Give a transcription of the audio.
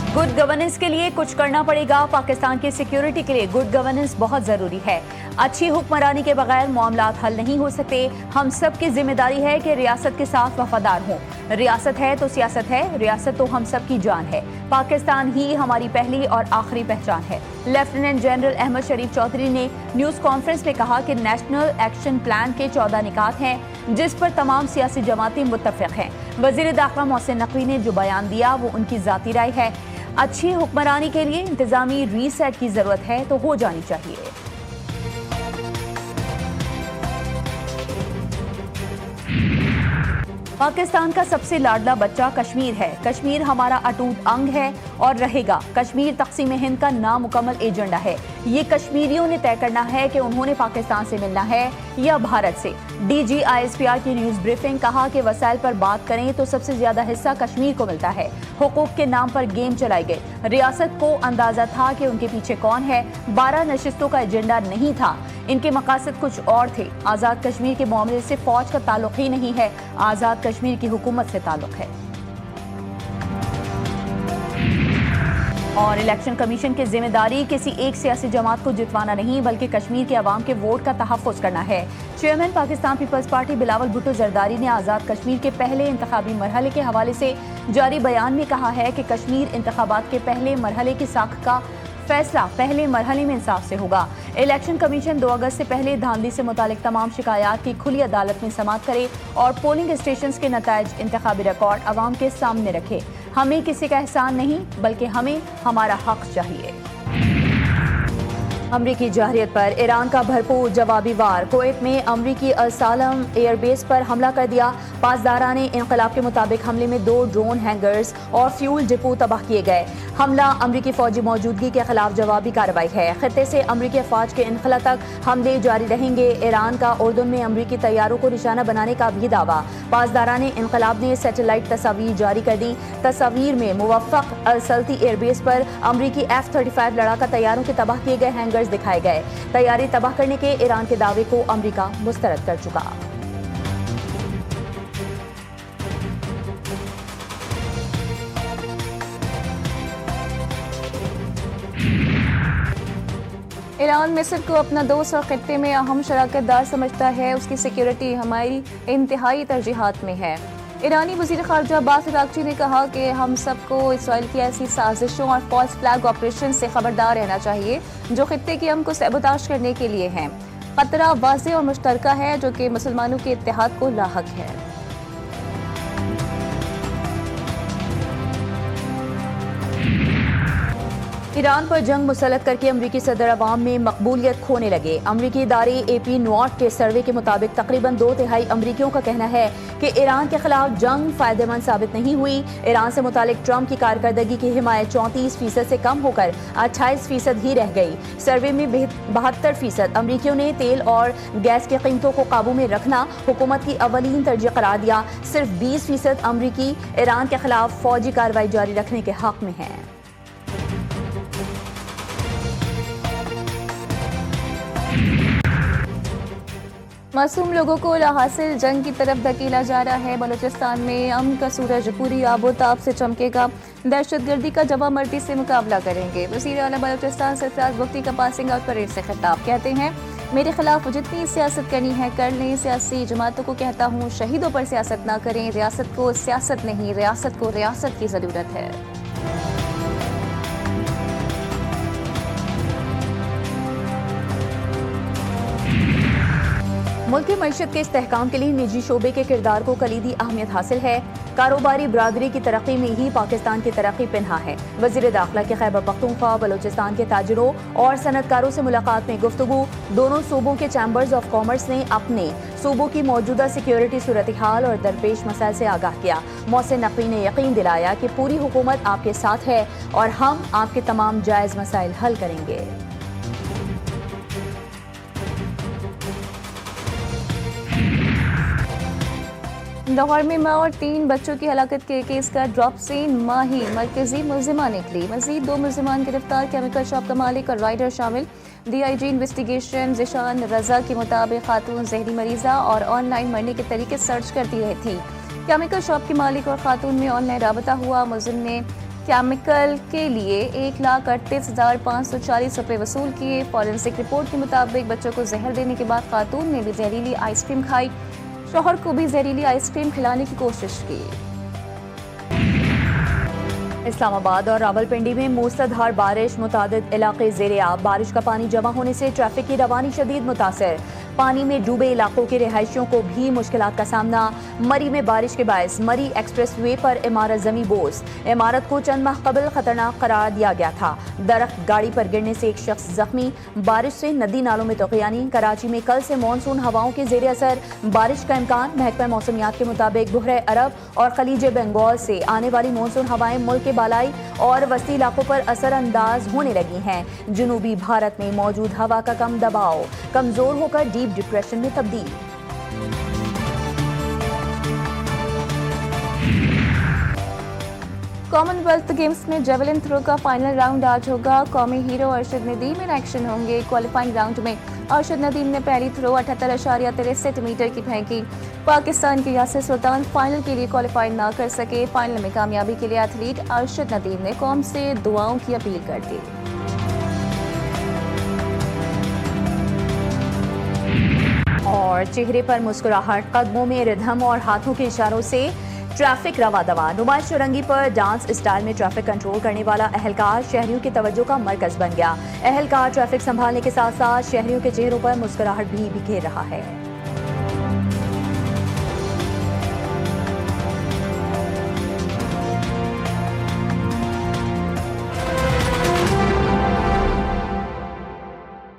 Good governance के लिए कुछ करना पड़ेगा। पाकिस्तान की सिक्योरिटी के लिए गुड गवर्नेंस बहुत जरूरी है। अच्छी हुक्मरानी के बगैर मामलात हल नहीं हो सकते। हम सब की जिम्मेदारी है कि रियासत के साथ वफादार हों। रियासत है तो सियासत है, रियासत तो हम सब की जान है। पाकिस्तान ही हमारी पहली और आखिरी पहचान है। लेफ्टिनेंट जनरल अहमद शरीफ चौधरी ने न्यूज कॉन्फ्रेंस में कहा कि नेशनल एक्शन प्लान के 14 निकात हैं जिस पर तमाम सियासी जमातें मुत्तफिक हैं। वजीर दाखिला मोहसिन नकवी ने जो बयान दिया वो उनकी जाती राय है। अच्छी हुक्मरानी के लिए इंतजामी रीसेट की जरूरत है तो हो जानी चाहिए। पाकिस्तान का सबसे लाडला बच्चा कश्मीर है। कश्मीर हमारा अटूट अंग है और रहेगा। कश्मीर तक़सीम हिंद का नामुकम्मल एजेंडा है। ये कश्मीरियों ने तय करना है कि उन्होंने पाकिस्तान से मिलना है या भारत से। DGISPR की न्यूज ब्रीफिंग, कहा कि वसाइल पर बात करें तो सबसे ज्यादा हिस्सा कश्मीर को मिलता है। हुकूक के नाम पर गेम चलाई गई। रियासत को अंदाजा था कि उनके पीछे कौन है। 12 नशिस्तों का एजेंडा नहीं था, इनके मकासद कुछ और थे। आज़ाद कश्मीर के मामले से फौज का ताल्लुक ही नहीं है, आज़ाद कश्मीर की हुकूमत से ताल्लुक है। और इलेक्शन कमीशन की जिम्मेदारी किसी एक सियासी जमात को जितवाना नहीं बल्कि कश्मीर के अवाम के वोट का तहफ़्फ़ुज़ करना है। चेयरमैन पाकिस्तान पीपल्स पार्टी बिलावल भुट्टो जरदारी ने आज़ाद कश्मीर के पहले इंतखाबी मरहले के हवाले से जारी बयान में कहा है कि कश्मीर इंतखाबात के पहले मरहले की साख का फैसला पहले मरहले में इंसाफ से होगा। इलेक्शन कमीशन 2 अगस्त से पहले धांधली से मुतालिक तमाम शिकायत की खुली अदालत में समाअत करे और पोलिंग स्टेशन के नताइज इंतखाबी रिकॉर्ड अवाम के सामने रखे। हमें किसी का एहसान नहीं बल्कि हमें हमारा हक चाहिए। अमरीकी जहरियत पर ईरान का भरपूर जवाबी वार। कुवैत में अमरीकी अल-सालम एयरबेस पर हमला कर दिया। पासदाराने इनकलाब के मुताबिक हमले में 2 ड्रोन हैंगर्स और फ्यूल डिपो तबाह किए गए। हमला अमरीकी फौजी मौजूदगी के खिलाफ जवाबी कार्रवाई है। खित्ते से अमरीकी अफवाज के इनखला तक हमले जारी रहेंगे। ईरान का उर्दुन में अमरीकी तैयारों को निशाना बनाने का भी दावा। पासदाराने इनकलाब ने सैटेलाइट तस्वीर जारी कर दी। तस्वीर में मुवफ़्फ़क़ अल-सल्ती एयरबेस पर अमरीकी F-35 लड़ाका तैयारों के तबाह किए गए हैंगर्स दिखाए गए। तैयारी तबाह करने के ईरान के दावे को अमरीका मुस्तरद कर चुका। ईरान मिस्र को अपना दोस्त और खित्ते में अहम शराकतदार समझता है। उसकी सिक्योरिटी हमारी इंतहाई तरजीहात में है। ईरानी वज़ीर ख़ारजा अब्बास अराग़ची ने कहा कि हम सबको इसराइल की ऐसी साजिशों और फॉल्स फ्लैग ऑपरेशन से खबरदार रहना चाहिए जो खित्ते के अमन को सबूताश करने के लिए हैं। खतरा वाज़ेह और मुश्तरका है जो कि मुसलमानों के इत्तेहाद को लाहक है। ईरान पर जंग मुसल्लत करके अमरीकी सदर अवाम में मकबूलियत खोने लगे। अमरीकी इदारे AP नॉट के सर्वे के मुताबिक तकरीबन 2/3 अमरीकियों का कहना है कि ईरान के खिलाफ जंग फायदेमंद साबित नहीं हुई। ईरान से मुतालिक ट्रंप की कारकर्दगी की हिमायत 34% से कम होकर 28% ही रह गई। सर्वे में 72% अमरीकियों ने तेल और गैस की कीमतों को काबू में रखना हुकूमत की अवलीन तरजीह करार दिया। सिर्फ 20% अमरीकी ईरान के खिलाफ फौजी कार्रवाई जारी रखने के हक में हैं। मासूम लोगों को लाहासिल जंग की तरफ धकेला जा रहा है। बलूचिस्तान में अमन का सूरज पूरी आबोताब से चमकेगा। दहशतगर्दी का जवा मर्दी से मुकाबला करेंगे। वज़ीर आला बलूचिस्तान सरफराज मुफ्ती का पासिंग आउट परेड से खिताब। कहते हैं, मेरे खिलाफ जितनी सियासत करनी है कर लें। सियासी जमातों को कहता हूँ शहीदों पर सियासत ना करें। रियासत को सियासत नहीं, रियासत को रियासत की ज़रूरत है। मुल्क की मईशत के इस्तेहकाम के लिए निजी शोबे के किरदार को कलीदी अहमियत हासिल है। कारोबारी बरादरी की तरक्की में ही पाकिस्तान की तरक्की पिन्हा है। वज़ीर दाखिला के खैबर पख्तूनख्वा बलूचिस्तान के ताजिरों और सनतकारों से मुलाकात में गुफ्तगू। दोनों सूबों के चैम्बर्स ऑफ कॉमर्स ने अपने सूबों की मौजूदा सिक्योरिटी सूरत हाल और दरपेश मसाइल से आगाह किया। मोहसिन नकवी ने यकीन दिलाया कि पूरी हुकूमत आपके साथ है और हम आपके तमाम जायज़ मसाइल हल करेंगे। लाहौर में मां और 3 बच्चों की हलाकत के केस का ड्रॉप सीन मां ही मरकजी मुल्जिमा निकली। मजीद 2 मुल्जिमान गिरफ्तार। केमिकल शॉप का मालिक और राइडर शामिल। DIG इन्वेस्टिगेशन ज़िशान रजा के मुताबिक खातून जहरी मरीजा और ऑनलाइन मरने के तरीके सर्च करती रही थी। केमिकल शॉप के मालिक और खातून में ऑनलाइन राबता हुआ। मुल्जिम ने केमिकल के लिए 1,38,540 रुपये वसूल किए। फॉरेंसिक रिपोर्ट के मुताबिक बच्चों को जहर देने के बाद खातून ने भी जहरीली आइसक्रीम खाई। शौहर को भी जहरीली आइसक्रीम खिलाने की कोशिश की। इस्लामाबाद और रावलपिंडी में मूसलाधार बारिश, मुतादिद इलाके ज़ेर-ए-आब। बारिश का पानी जमा होने से ट्रैफिक की रवानी शदीद मुतासर। पानी में डूबे इलाकों के रिहायशियों को भी मुश्किलात का सामना। मरी में बारिश के बायस मरी एक्सप्रेस वे पर इमारत जमी बोस। इमारत को चंद माह कबल खतरनाक करार दिया गया था। दरख्त गाड़ी पर गिरने से एक शख्स जख्मी। बारिश से नदी नालों में तोक़यानी। कराची में कल से मानसून हवाओं के ज़ेर असर बारिश का इम्कान। महकमा मौसमियात के मुताबिक बहरे अरब और खलीज बंगाल से आने वाली मानसून हवाएं मुल्क के बालाई और वस्ती इलाकों पर असरअंदाज होने लगी हैं। जनूबी भारत में मौजूद हवा का कम दबाव कमजोर होकर डीप डिप्रेशन में तब्दील। कॉमनवेल्थ गेम्स में जेवलिन थ्रो का फाइनल राउंड आज होगा। कौमी hero Arshad Nadeem in action होंगे। क्वालिफाइंग राउंड में अरशद नदीम ने पहली थ्रो 78.63 मीटर की फेंकी। पाकिस्तान के यासिर सुल्तान फाइनल के लिए क्वालिफाई ना कर सके। फाइनल में कामयाबी के लिए एथलीट अरशद नदीम ने कौम से दुआओं की अपील कर दी। और चेहरे पर मुस्कुराहट, कदमों में रिधम और हाथों के इशारों से ट्रैफिक रवा दवा। नुमाइश चौरंगी पर डांस स्टाइल में ट्रैफिक कंट्रोल करने वाला अहलकार शहरियों की तवज्जो का मरकज बन गया। अहलकार ट्रैफिक संभालने के साथ साथ शहरियों के चेहरों पर मुस्कुराहट भी बिखेर रहा है।